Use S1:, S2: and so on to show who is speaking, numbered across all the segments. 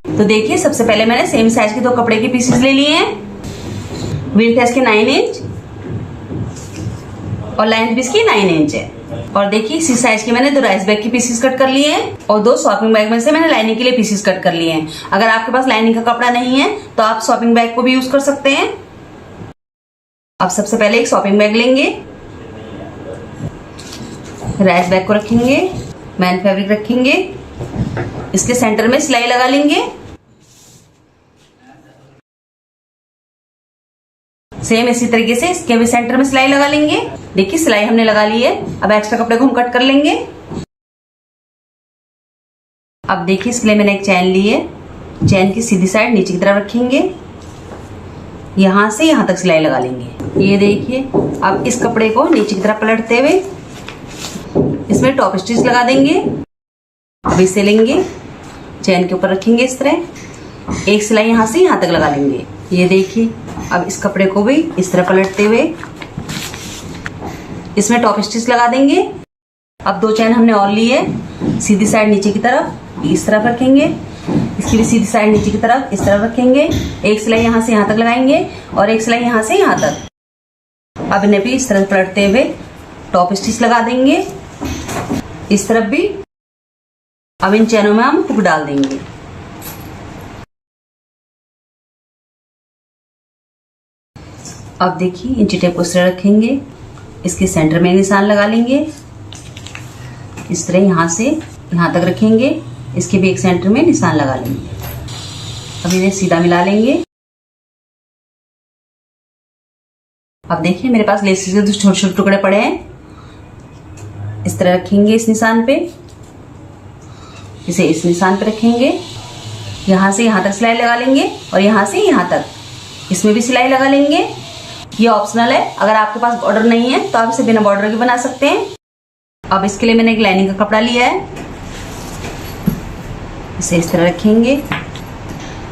S1: तो देखिए, सबसे पहले मैंने सेम साइज के 2 कपड़े के पीसेस ले लिए हैं। विड्थ है इसकी 9 इंच और लेंथ भी इसकी 9 इंच है। और देखिए, इसी साइज के मैंने 2 राइस बैग के पीसेस कट कर लिए हैं और 2 शॉपिंग बैग में से मैंने लाइनिंग के लिए पीसेस कट कर लिए हैं। अगर आपके पास लाइनिंग का कपड़ा नहीं है तो आप शॉपिंग बैग को भी यूज कर सकते हैं। अब सबसे पहले एक शॉपिंग बैग लेंगे, राइस बैग को रखेंगे, मैन फैब्रिक रखेंगे, इसके सेंटर में सिलाई लगा लेंगे। सेम इसी तरीके से इसके भी सेंटर में सिलाई लगा लेंगे। देखिए, सिलाई हमने लगा ली है। अब एक्स्ट्रा कपड़े को हम कट कर लेंगे। अब देखिए, इसके लिए मैंने एक चैन ली है। चैन की सीधी साइड नीचे की तरफ रखेंगे, यहां से यहां तक सिलाई लगा लेंगे। ये देखिए, अब इस कपड़े को नीचे की तरफ पलटते हुए इसमें टॉप स्टिच लगा देंगे। अब इसे लेंगे, चैन के ऊपर रखेंगे, इस तरह एक सिलाई यहां से यहां तक लगा लेंगे। ये देखिए, अब इस कपड़े को भी इस तरह पलटते हुए इसमें टॉप स्टिच लगा देंगे। अब 2 चैन हमने और ली है, सीधी साइड नीचे की तरफ इस तरफ रखेंगे, इसकी भी सीधी साइड नीचे की तरफ इस तरफ रखेंगे। एक सिलाई यहां से यहां तक लगाएंगे और एक सिलाई यहां से यहां तक। अब इन्हें भी इस तरह पलटते हुए टॉप स्टिच लगा देंगे, इस तरफ भी। अब इन चैनों में हम हुक डाल देंगे। अब देखिए, इंची टेप को इस तरह रखेंगे, इसके सेंटर में निशान लगा लेंगे, इस तरह यहां से यहां तक रखेंगे, इसके भी एक सेंटर में निशान लगा लेंगे। अब इन्हें सीधा मिला लेंगे। अब देखिए, मेरे पास लेसिस के 2 छोटे छोटे टुकड़े पड़े हैं, इस तरह रखेंगे इस निशान पे, इसे इस निशान पे रखेंगे, यहां से यहां तक सिलाई लगा लेंगे और यहां से यहां तक इसमें भी सिलाई लगा लेंगे। ये ऑप्शनल है, अगर आपके पास बॉर्डर नहीं है तो आप इसे बिना बॉर्डर के बना सकते हैं। अब इसके लिए मैंने एक लाइनिंग का कपड़ा लिया है, इसे इस तरह रखेंगे।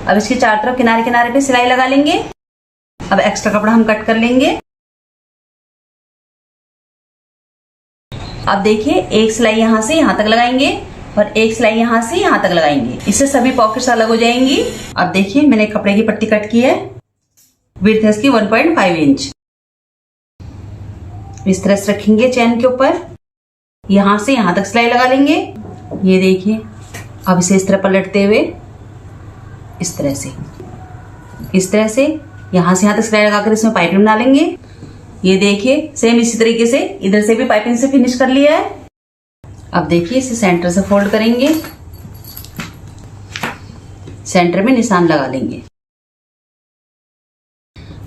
S1: अब इसके चारों तरफ किनारे किनारे पे सिलाई लगा लेंगे। अब एक्स्ट्रा कपड़ा हम कट कर लेंगे। अब देखिए, एक सिलाई यहां से यहां तक लगाएंगे और एक सिलाई यहां से यहां तक लगाएंगे, इससे सभी पॉकेट्स अलग हो जाएंगी। अब देखिए, मैंने कपड़े की पट्टी कट की है, विड्थ है इसकी 1.5 इंच। इस तरह से रखेंगे चैन के ऊपर, यहां से यहां तक सिलाई लगा लेंगे। ये देखिए, अब इसे इस तरह पलटते हुए इस तरह से यहां से यहां तक सिलाई लगाकर इसमें पाइपिंग बना लेंगे। ये देखिए, सेम इसी तरीके से इधर से भी पाइपिंग से फिनिश कर लिया है। अब देखिए, इसे सेंटर से फोल्ड करेंगे, सेंटर में निशान लगा लेंगे।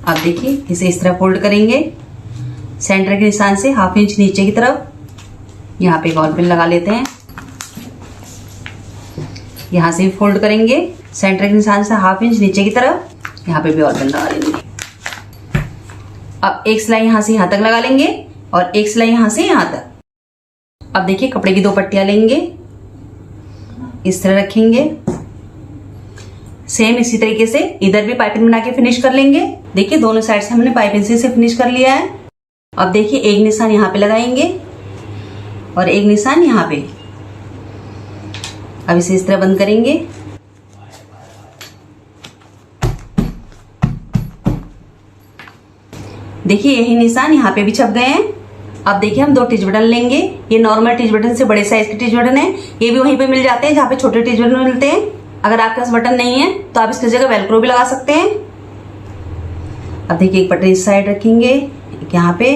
S1: अब देखिए, इसे इस तरह फोल्ड करेंगे, सेंटर के निशान से 1/2 इंच नीचे की तरफ यहाँ पे बॉल पिन लगा लेते हैं। यहां से भी फोल्ड करेंगे, सेंटर के निशान से 1/2 इंच नीचे की तरफ यहाँ पे भी बॉल पिन लगा लेंगे। अब एक सिलाई यहां से यहां तक लगा लेंगे और एक सिलाई यहां से यहां तक। अब देखिए, कपड़े की 2 पट्टियां लेंगे, इस तरह रखेंगे, सेम इसी तरीके से इधर भी पाइपिंग बना के फिनिश कर लेंगे। देखिए, दोनों साइड से हमने पाइपिंग से फिनिश कर लिया है। अब देखिए, एक निशान यहां पे लगाएंगे और एक निशान यहां पे। अब इसे इस तरह बंद करेंगे। देखिए, यही निशान यहाँ पे भी छप गए हैं। अब देखिए, हम 2 टिच बटन लेंगे। ये नॉर्मल टिच बटन से बड़े साइज के टिच बटन है, ये भी वहीं पे मिल जाते हैं जहाँ पे छोटे टिच बटन मिलते हैं। अगर आपके पास बटन नहीं है तो आप इसकी जगह वेलक्रो भी लगा सकते हैं। अब देखिए, एक बटन इस साइड रखेंगे, एक यहाँ पे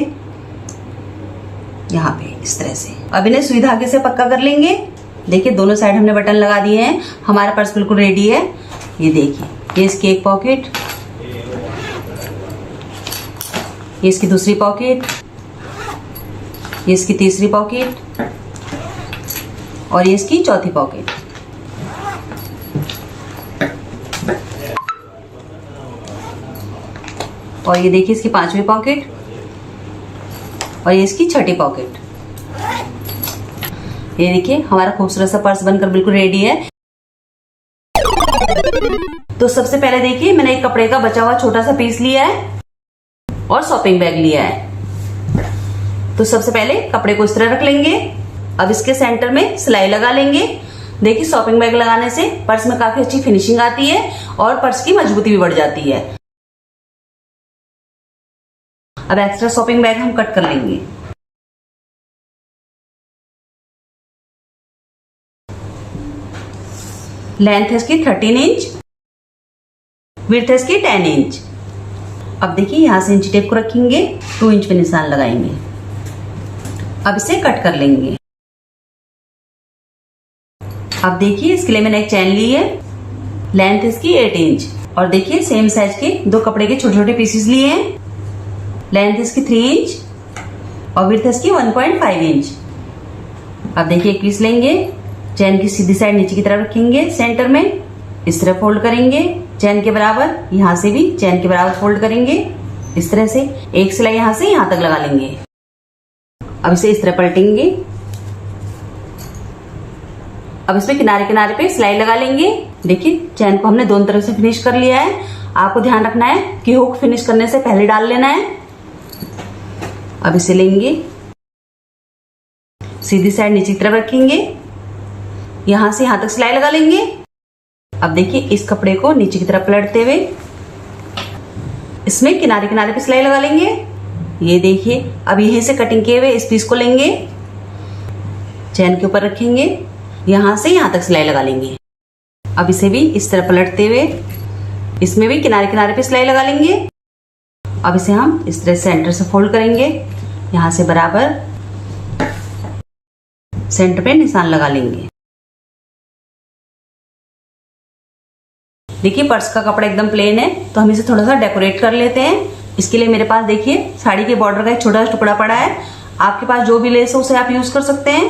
S1: इस तरह से। अब इन्हें सुई धागे से पक्का कर लेंगे। देखिए, दोनों साइड हमने बटन लगा दिए हैं, हमारा पर्स बिल्कुल रेडी है। ये देखिए, ये इसकी एक पॉकेट, ये इसकी दूसरी पॉकेट, ये इसकी तीसरी पॉकेट और ये इसकी चौथी पॉकेट। और ये देखिए, इसकी 5वीं पॉकेट और ये इसकी 6ठी पॉकेट। ये देखिए, हमारा खूबसूरत सा पर्स बनकर बिल्कुल रेडी है। तो सबसे पहले देखिए, मैंने एक कपड़े का बचा हुआ छोटा सा पीस लिया है और शॉपिंग बैग लिया है। तो सबसे पहले कपड़े को इस तरह रख लेंगे। अब इसके सेंटर में सिलाई लगा लेंगे। देखिए शॉपिंग बैग लगाने से पर्स में काफी अच्छी फिनिशिंग आती है और पर्स की मजबूती भी बढ़ जाती है। अब एक्स्ट्रा शॉपिंग बैग हम कट कर लेंगे। लेंथ है इसकी 13 इंच, विड्थ है इसकी 10 इंच। अब देखिए यहां से इंच टेप को रखेंगे, 2 इंच पे निशान लगाएंगे। अब इसे कट कर लेंगे। अब देखिए इसके लिए मैंने एक चैन ली है, लेंथ इसकी 8 इंच और देखिए सेम साइज के 2 कपड़े के छोटे छोटे पीसेस लिए हैं। लेंथ इसकी 3 इंच और विड्थ इसकी 1.5 इंच। अब देखिए एक पीस लेंगे, चैन की सीधी साइड नीचे की तरफ रखेंगे, सेंटर में इस तरह फोल्ड करेंगे चैन के बराबर, यहां से भी चैन के बराबर फोल्ड करेंगे इस तरह से। एक सिलाई यहां से यहां तक लगा लेंगे। अब इसे इस तरह पलटेंगे। अब इसमें किनारे किनारे पे सिलाई लगा लेंगे। देखिए चैन को हमने दोनों तरफ से फिनिश कर लिया है। आपको ध्यान रखना है कि हुक फिनिश करने से पहले डाल लेना है। अब इसे लेंगे, सीधी साइड नीचे की तरफ रखेंगे, यहां से यहां तक सिलाई लगा लेंगे। अब देखिए इस कपड़े को नीचे की तरफ पलटते हुए इसमें किनारे किनारे पे सिलाई लगा लेंगे। ये देखिए अब यहीं से कटिंग किए हुए इस पीस को लेंगे, चैन के ऊपर रखेंगे, यहां से यहां तक सिलाई लगा लेंगे। अब इसे भी इस तरह पलटते हुए इसमें भी किनारे किनारे पे सिलाई लगा लेंगे। अब इसे हम इस तरह सेंटर से फोल्ड करेंगे, यहां से बराबर सेंटर पे निशान लगा लेंगे। देखिए पर्स का कपड़ा एकदम प्लेन है तो हम इसे थोड़ा सा डेकोरेट कर लेते हैं। इसके लिए मेरे पास देखिए साड़ी के बॉर्डर का एक छोटा सा टुकड़ा पड़ा है। आपके पास जो भी लेस हो उसे आप यूज कर सकते हैं।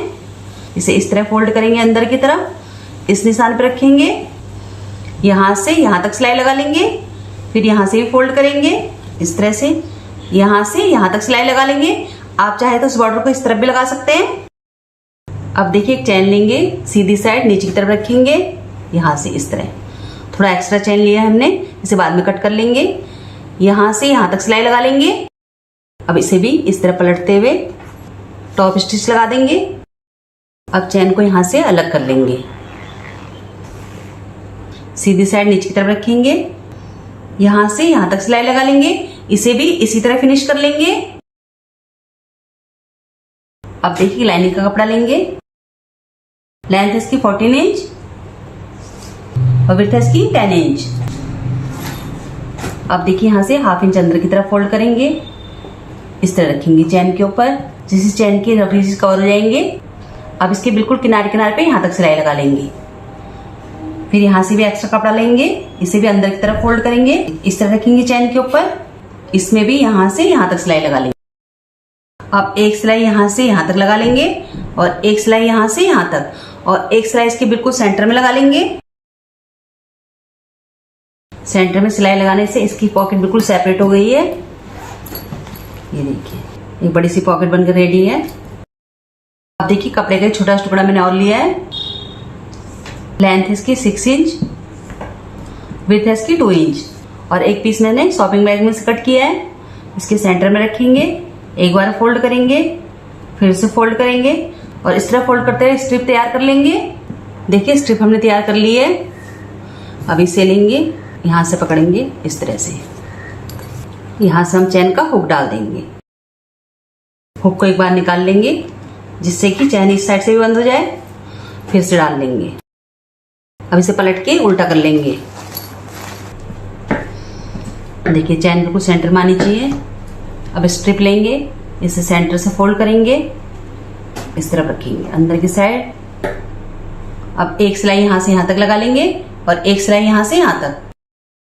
S1: इसे इस तरह फोल्ड करेंगे अंदर की तरफ, इस निशान पर रखेंगे, यहां से यहां तक सिलाई लगा लेंगे, फिर यहां से भी फोल्ड करेंगे इस तरह से, यहां से यहां तक सिलाई लगा लेंगे। आप चाहे तो इस बॉर्डर को इस तरफ भी लगा सकते हैं। अब देखिए एक चैन लेंगे, सीधी साइड नीचे की तरफ रखेंगे, यहां से इस तरह। थोड़ा एक्स्ट्रा चैन लिया है हमने, इसे बाद में कट कर लेंगे। यहां से यहां तक सिलाई लगा लेंगे। अब इसे भी इस तरह पलटते हुए टॉप स्टिच लगा देंगे। अब चैन को यहां से अलग कर लेंगे, सीधी साइड नीचे की तरफ रखेंगे, यहां से यहां तक सिलाई लगा लेंगे। इसे भी इसी तरह फिनिश कर लेंगे। अब देखिए लाइनिंग का कपड़ा लेंगे, लेंथ इसकी 14 इंच और विड्थ इसकी 10 इंच। अब देखिए यहां से हाफ इंच अंदर की तरफ फोल्ड करेंगे, इस तरह रखेंगे चैन के ऊपर, जिससे चैन के रफ एजेस कवर हो जाएंगे। अब इसके बिल्कुल किनारे किनारे पे यहां तक सिलाई लगा लेंगे। फिर यहां से भी एक्स्ट्रा कपड़ा लेंगे, इसे भी अंदर की तरफ फोल्ड करेंगे, इस तरह रखेंगे चैन के ऊपर, इसमें भी यहां से यहां तक सिलाई लगा लेंगे। अब एक सिलाई यहां से यहां तक लगा लेंगे और एक सिलाई यहां से यहां तक और एक सिलाई इसके बिल्कुल सेंटर में लगा लेंगे। सेंटर में सिलाई लगाने से इसकी पॉकेट बिल्कुल सेपरेट हो गई है। ये देखिए एक बड़ी सी पॉकेट बनकर रेडी है। अब देखिए कपड़े का छोटा सा टुकड़ा मैंने और लिया है, लेंथ इसकी 6 इंच, विड्थ इसकी 2 इंच और एक पीस मैंने शॉपिंग बैग में से कट किया है। इसके सेंटर में रखेंगे, एक बार फोल्ड करेंगे, फिर से फोल्ड करेंगे और इस तरह फोल्ड करते हुए स्ट्रिप तैयार कर लेंगे। देखिए स्ट्रिप हमने तैयार कर ली है। अब इसे लेंगे, यहां से पकड़ेंगे इस तरह से, यहां से हम चैन का हुक डाल देंगे। हुक को एक बार निकाल लेंगे जिससे कि चैन इस साइड से भी बंद हो जाए, फिर से डाल लेंगे। अब इसे पलट के उल्टा कर लेंगे। देखिए चैन बिल्कुल सेंटर में आनी चाहिए। अब स्ट्रिप लेंगे, इसे सेंटर से फोल्ड करेंगे, इस तरफ रखेंगे अंदर की साइड। अब एक सिलाई यहां से यहां तक लगा लेंगे और एक सिलाई यहां से यहां तक।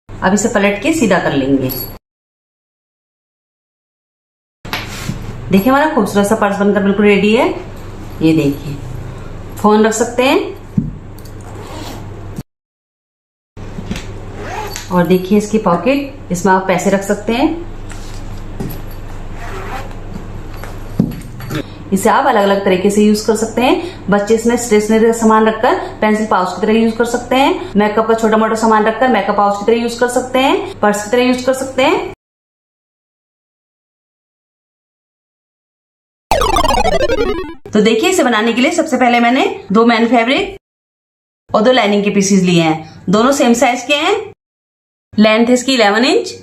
S1: अब इसे पलट के सीधा कर लेंगे। देखिए हमारा खूबसूरत सा पर्स बनकर बिल्कुल रेडी है। ये देखिए फोन रख सकते हैं और देखिए इसकी पॉकेट, इसमें आप पैसे रख सकते हैं। इसे आप अलग अलग तरीके से यूज कर सकते हैं। बच्चे इसमें स्टेशनरी का सामान रखकर पेंसिल पाउच की तरह यूज कर सकते हैं। मेकअप का छोटा मोटा सामान रखकर मेकअप पाउच की तरह यूज कर सकते हैं, पर्स की तरह यूज कर सकते हैं। तो देखिए इसे बनाने के लिए सबसे पहले मैंने 2 मैन फैब्रिक और 2 लाइनिंग के पीसेस लिए हैं। दोनों सेम साइज के हैं। लेंथ है इसकी 11 इंच,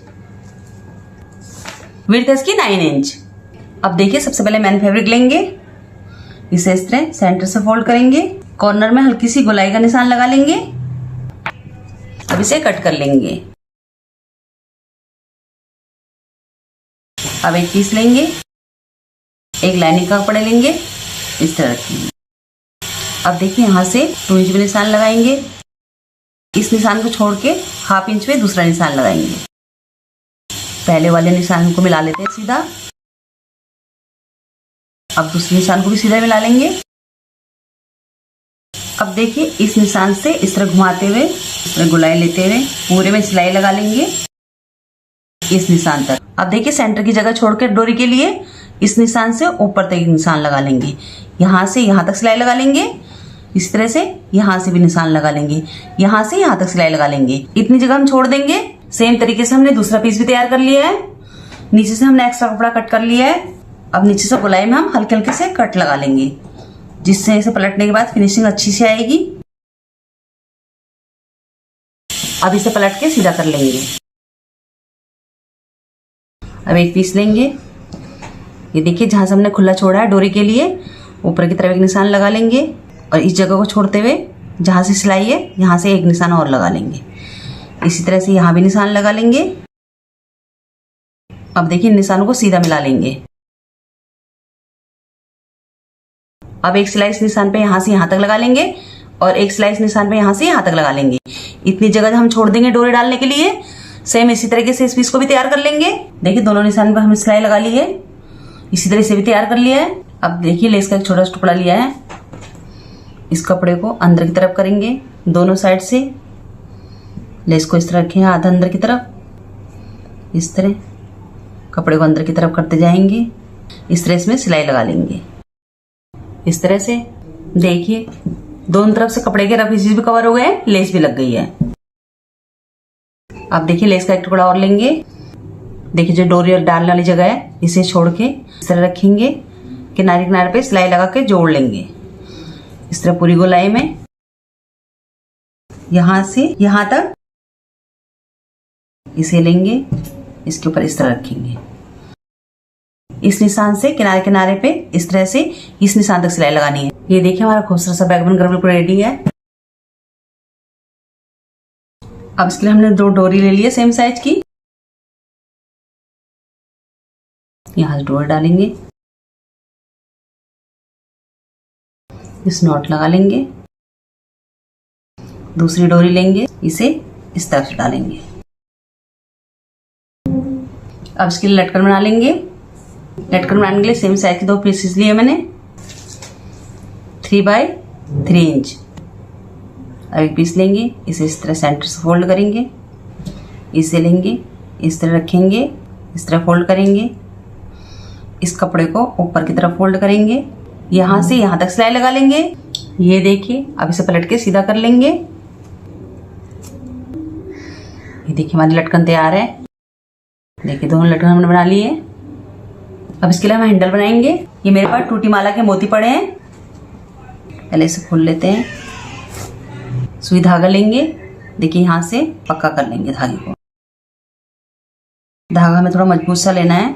S1: विड्थ है इसकी 9 इंच। अब देखिए सबसे पहले मैन फैब्रिक लेंगे, इसे इस तरह सेंटर से फोल्ड करेंगे, कॉर्नर में हल्की सी गोलाई का निशान लगा लेंगे। अब इसे कट कर लेंगे। अब एक पीस लेंगे, एक लाइनिंग का कपड़ा लेंगे, इस तरह रखेंगे। अब देखिए यहां से 2 इंच में निशान लगाएंगे, इस निशान को छोड़ के ½ इंच में दूसरा निशान लगाएंगे। पहले वाले निशान को मिला लेते हैं सीधा। अब दूसरे निशान को भी सीधा मिला लेंगे। अब देखिए इस निशान से इस तरह घुमाते हुए, इस तरह गोलाई लेते हुए पूरे में सिलाई लगा लेंगे इस निशान तक। अब देखिए सेंटर की जगह छोड़कर डोरी के लिए इस निशान से ऊपर तक निशान लगा लेंगे। यहां से यहां तक सिलाई लगा लेंगे, इस तरह से यहां से भी निशान लगा लेंगे, यहां से यहां तक सिलाई लगा लेंगे। इतनी जगह हम छोड़ देंगे। सेम तरीके से हमने दूसरा पीस भी तैयार कर लिया है। नीचे से हमने एक्स्ट्रा कपड़ा कट कर लिया है। अब नीचे से गोलाई में हम हल्के हल्के से कट लगा लेंगे, जिससे इसे पलटने के बाद फिनिशिंग अच्छी से आएगी। अब इसे पलट के सीधा कर लेंगे। अब एक पीस लेंगे, ये देखिए जहां से हमने खुला छोड़ा है डोरी के लिए ऊपर की तरफ एक निशान लगा लेंगे और इस जगह को छोड़ते हुए जहां से सिलाई है यहां से एक निशान और लगा लेंगे। इसी तरह से यहां भी निशान लगा लेंगे। अब देखिए निशानों को सीधा मिला लेंगे। अब एक सिलाई इस निशान पे यहां से यहां तक लगा लेंगे और एक सिलाई इस निशान पे यहां से यहां तक लगा लेंगे। इतनी जगह हम छोड़ देंगे डोरी डालने के लिए। सेम इसी तरीके से इस पीस को भी तैयार कर लेंगे। देखिए दोनों निशान पर हमने सिलाई लगा ली है, इसी तरह से भी तैयार कर लिया है। अब देखिए लेस का एक छोटा सा टुकड़ा लिया है, इस कपड़े को अंदर की तरफ करेंगे दोनों साइड से। लेस को इस तरह रखें आधा अंदर की तरफ, इस तरह कपड़े को अंदर की तरफ करते जाएंगे। इस तरह इसमें सिलाई लगा लेंगे इस तरह से। देखिए दोनों तरफ से कपड़े के रफ पीसेस भी कवर हो गए, लेस भी लग गई है। अब देखिए लेस का एक टुकड़ा और लेंगे। देखिए जो डोरी और डालने वाली जगह है इसे छोड़ के इस तरह रखेंगे, किनारे किनारे पे सिलाई लगा के जोड़ लेंगे इस तरह पूरी गोलाई में, यहां से यहां तक। इसे लेंगे, इसके ऊपर इस तरह रखेंगे। इस निशान से किनारे किनारे पे इस तरह से इस निशान तक सिलाई लगानी है। ये देखिए हमारा खूबसूरत सा बैग बनकर बिल्कुल रेडी है। अब इसके लिए हमने 2 डोरी ले ली है सेम साइज की। यहां से डोरी डालेंगे, इस नॉट लगा लेंगे। दूसरी डोरी लेंगे, इसे इस तरफ से डालेंगे। अब इसके लिए लटकन बना लेंगे। लटकन बनाने के लिए सेम साइज के 2 पीसेस लिए मैंने, 3 बाय 3 इंच। अब एक पीस लेंगे, इसे इस तरह सेंटर से फोल्ड करेंगे, इसे लेंगे इस तरह रखेंगे, इस तरह फोल्ड करेंगे। इस कपड़े को ऊपर की तरफ फोल्ड करेंगे, यहां से यहां तक सिलाई लगा लेंगे। ये देखिए अब इसे पलट के सीधा कर लेंगे। ये देखिए हमारी लटकन तैयार है। देखिए दोनों लटकन हमने बना लिए। अब इसके लिए हम हैंडल बनाएंगे। ये मेरे पास टूटी माला के मोती पड़े हैं, पहले इसे खोल लेते हैं। सुई धागा लेंगे, देखिए यहां से पक्का कर लेंगे धागे को। धागा हमें थोड़ा मजबूत सा लेना है।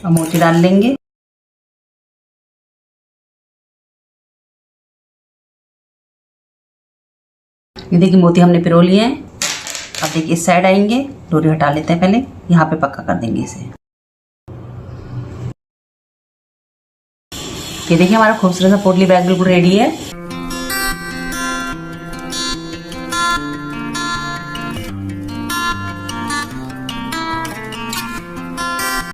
S1: अब मोती डाल लेंगे। ये देखिए मोती हमने पिरो लिए हैं। अब देखिए इस साइड आएंगे, डोरी हटा लेते हैं, पहले यहाँ पे पक्का कर देंगे इसे। ये देखिए हमारा खूबसूरत सा पोटली बैग बिल्कुल रेडी है।